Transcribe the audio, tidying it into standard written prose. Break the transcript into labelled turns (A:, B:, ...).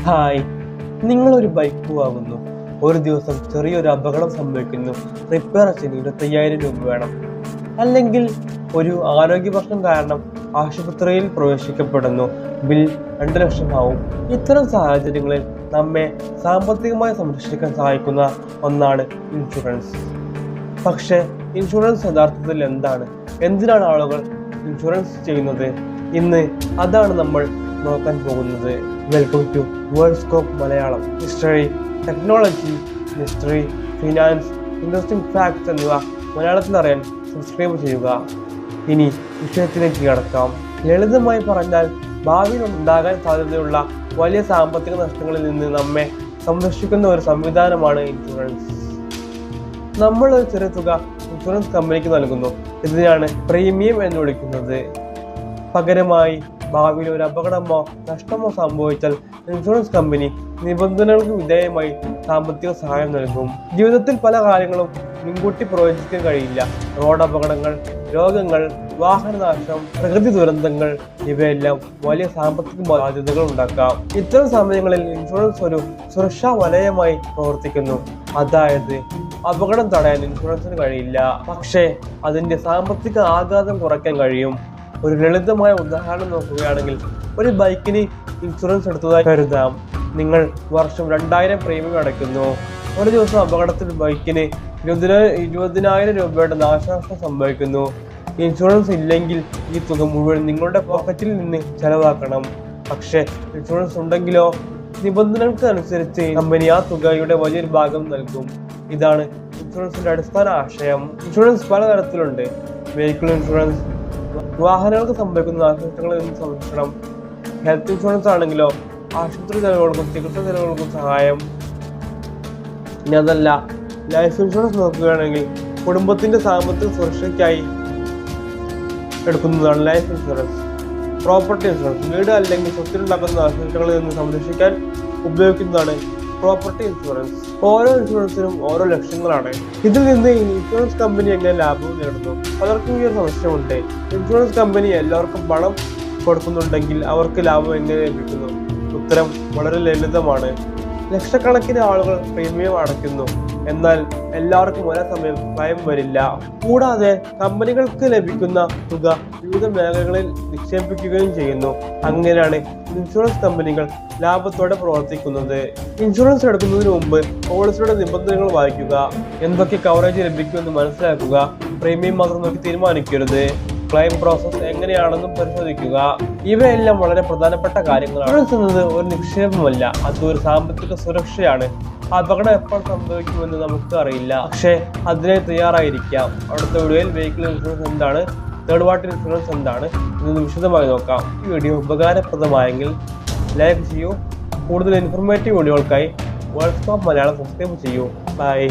A: Hi, നിങ്ങളൊരു bike വാങ്ങുന്നു. ഒരു ദിവസം ചെറിയൊരു അപകടം സംഭവിക്കുന്നു. റിപ്പയർ ചെയ്യാൻ 25,000 രൂപ വേണം. അല്ലെങ്കിൽ ഒരു ആരോഗ്യ പ്രശ്നം കാരണം ആശുപത്രിയിൽ പ്രവേശിക്കപ്പെടുന്നു. ബിൽ 2 ലക്ഷം ആവും. ഇത്തരം സാഹചര്യങ്ങളിൽ നമ്മെ സാമ്പത്തികമായി സംരക്ഷിക്കാൻ സഹായിക്കുന്ന ഒന്നാണ് ഇൻഷുറൻസ്. പക്ഷേ ഇൻഷുറൻസ് യഥാർത്ഥത്തിൽ എന്താണ്? എന്തിനാണ് ആളുകൾ ഇൻഷുറൻസ് ചെയ്യുന്നത്? ഇന്ന് അതാണ് നമ്മൾ നോക്കാൻ പോകുന്നത്. Welcome to world scope Malayalam. History, technology, mystery, finance, interesting facts എന്നിവ മലയാളത്തിൽ അറിയാൻ സബ്സ്ക്രൈബ് ചെയ്യുക. ഇനി വിഷയത്തിലേക്ക് കടക്കാം. ലളിതമായി പറഞ്ഞാൽ, ഭാവിയിൽ ഉണ്ടാകാൻ സാധ്യതയുള്ള വലിയ സാമ്പത്തിക നഷ്ടങ്ങളിൽ നിന്ന് നമ്മെ സംരക്ഷിക്കുന്ന ഒരു സംവിധാനമാണ് ഇൻഷുറൻസ്. നമ്മൾ ഒരു ചെറിയ തുക ഇൻഷുറൻസ് കമ്പനിക്ക് നൽകുന്നു. ഇതിനെയാണ് പ്രീമിയം എന്ന് വിളിക്കുന്നത്. പകരമായി ഭാവിയിൽ ഒരു അപകടമോ നഷ്ടമോ സംഭവിച്ചാൽ ഇൻഷുറൻസ് കമ്പനി നിബന്ധനകൾക്ക് വിധേയമായി സാമ്പത്തിക സഹായം നൽകും. ജീവിതത്തിൽ പല കാര്യങ്ങളും മുൻകൂട്ടി പ്രവചിക്കാൻ കഴിയില്ല. റോഡ് അപകടങ്ങൾ, രോഗങ്ങൾ, വാഹനനാശം, പ്രകൃതി ദുരന്തങ്ങൾ ഇവയെല്ലാം വലിയ സാമ്പത്തിക ബാധ്യതകൾ ഉണ്ടാക്കാം. ഇത്തരം സമയങ്ങളിൽ ഇൻഷുറൻസ് ഒരു സുരക്ഷാ വലയമായി പ്രവർത്തിക്കുന്നു. അതായത് അപകടം തടയാൻ ഇൻഷുറൻസിന് കഴിയില്ല, പക്ഷേ അതിന്റെ സാമ്പത്തിക ആഘാതം കുറയ്ക്കാൻ കഴിയും. ഒരു ലളിതമായ ഉദാഹരണം നോക്കുകയാണെങ്കിൽ, ഒരു ബൈക്കിന് ഇൻഷുറൻസ് എടുത്തതായി കരുതാം. നിങ്ങൾ വർഷം 2,000 പ്രീമിയം അടയ്ക്കുന്നു. ഒരു ദിവസം അപകടത്തിൽ ബൈക്കിന് 20,000 രൂപയുടെ നാശനഷ്ടം സംഭവിക്കുന്നു. ഇൻഷുറൻസ് ഇല്ലെങ്കിൽ ഈ തുക മുഴുവൻ നിങ്ങളുടെ പോക്കറ്റിൽ നിന്ന് ചെലവാക്കണം. പക്ഷേ ഇൻഷുറൻസ് ഉണ്ടെങ്കിലോ, നിബന്ധനകൾക്ക് അനുസരിച്ച് കമ്പനി ആ തുകയുടെ വലിയൊരു ഭാഗം നൽകും. ഇതാണ് ഇൻഷുറൻസിന്റെ അടിസ്ഥാന ആശയം. ഇൻഷുറൻസ് പലതരത്തിലുണ്ട്. വെഹിക്കിൾ ഇൻഷുറൻസ്, വാഹനങ്ങൾക്ക് സംഭവിക്കുന്ന നാശനഷ്ടങ്ങളിൽ നിന്ന് സംരക്ഷണം. ഹെൽത്ത് ഇൻഷുറൻസ് ആണെങ്കിലോ ആശുപത്രി ചെലവുകൾക്കും ചികിത്സാ ചെലവുകൾക്കും സഹായം. ഇനി അതല്ല, ലൈഫ് ഇൻഷുറൻസ് നോക്കുകയാണെങ്കിൽ കുടുംബത്തിന്റെ സാമ്പത്തിക സുരക്ഷയ്ക്കായി എടുക്കുന്നതാണ് ലൈഫ് ഇൻഷുറൻസ്. പ്രോപ്പർട്ടി ഇൻഷുറൻസ്, വീട് അല്ലെങ്കിൽ സ്വത്തിലുണ്ടാക്കുന്ന നാശനഷ്ടങ്ങളിൽ നിന്ന് സംരക്ഷിക്കാൻ ഉപയോഗിക്കുന്നതാണ് പ്രോപ്പർട്ടി ഇൻഷുറൻസ്. ഓരോ ഇൻഷുറൻസിനും ഓരോ ലക്ഷ്യങ്ങളാണ്. ഇതിൽ നിന്ന് ഇൻഷുറൻസ് കമ്പനി എങ്ങനെ ലാഭം നേടുന്നു? പലർക്കും ഈ ഒരു സംശയമുണ്ട്. ഇൻഷുറൻസ് കമ്പനി എല്ലാവർക്കും പണം കൊടുക്കുന്നുണ്ടെങ്കിൽ അവർക്ക് ലാഭം എങ്ങനെ ലഭിക്കുന്നു? ഉത്തരം വളരെ ലളിതമാണ്. ലക്ഷക്കണക്കിന് ആളുകൾ പ്രീമിയം അടയ്ക്കുന്നു, എന്നാൽ എല്ലാവർക്കും ഒരേ സമയം ഭയം വരില്ല. കൂടാതെ കമ്പനികൾക്ക് ലഭിക്കുന്ന തുക വിവിധ മേഖലകളിൽ നിക്ഷേപിക്കുകയും ചെയ്യുന്നു. അങ്ങനെയാണ് ഇൻഷുറൻസ് കമ്പനികൾ ലാഭത്തോടെ പ്രവർത്തിക്കുന്നത്. ഇൻഷുറൻസ് എടുക്കുന്നതിന് മുമ്പ് പോളിസിയുടെ നിബന്ധനകൾ വായിക്കുക. എന്തൊക്കെ കവറേജ് ലഭിക്കുമെന്ന് മനസ്സിലാക്കുക. പ്രീമിയം മാത്രം നോക്കി തീരുമാനിക്കരുത്. ക്ലെയിം പ്രോസസ് എങ്ങനെയാണെന്നും പരിശോധിക്കുക. ഇവയെല്ലാം വളരെ പ്രധാനപ്പെട്ട കാര്യങ്ങളാണ്. ഇൻഷുറൻസ് എന്നത് ഒരു നിക്ഷേപമല്ല, അതൊരു സാമ്പത്തിക സുരക്ഷയാണ്. അപകടം എപ്പോൾ സംഭവിക്കുമെന്ന് നമുക്ക് അറിയില്ല, പക്ഷേ അതിനെ തയ്യാറായിരിക്കാം. അടുത്ത വീഡിയോയിൽ വെഹിക്കിൾ ഇൻഷുറൻസ് എന്താണ്, തേർഡ് പാർട്ടി ഇൻഷുറൻസ് എന്താണ് എന്ന് വിശദമായി നോക്കാം. ഈ വീഡിയോ ഉപകാരപ്രദമായെങ്കിൽ ലൈക്ക് ചെയ്യൂ. കൂടുതൽ ഇൻഫോർമേറ്റീവ് വീഡിയോകൾക്കായി വേൾഡ് സ്കോപ്പ് മലയാളം സബ്സ്ക്രൈബ് ചെയ്യൂ. ബൈ.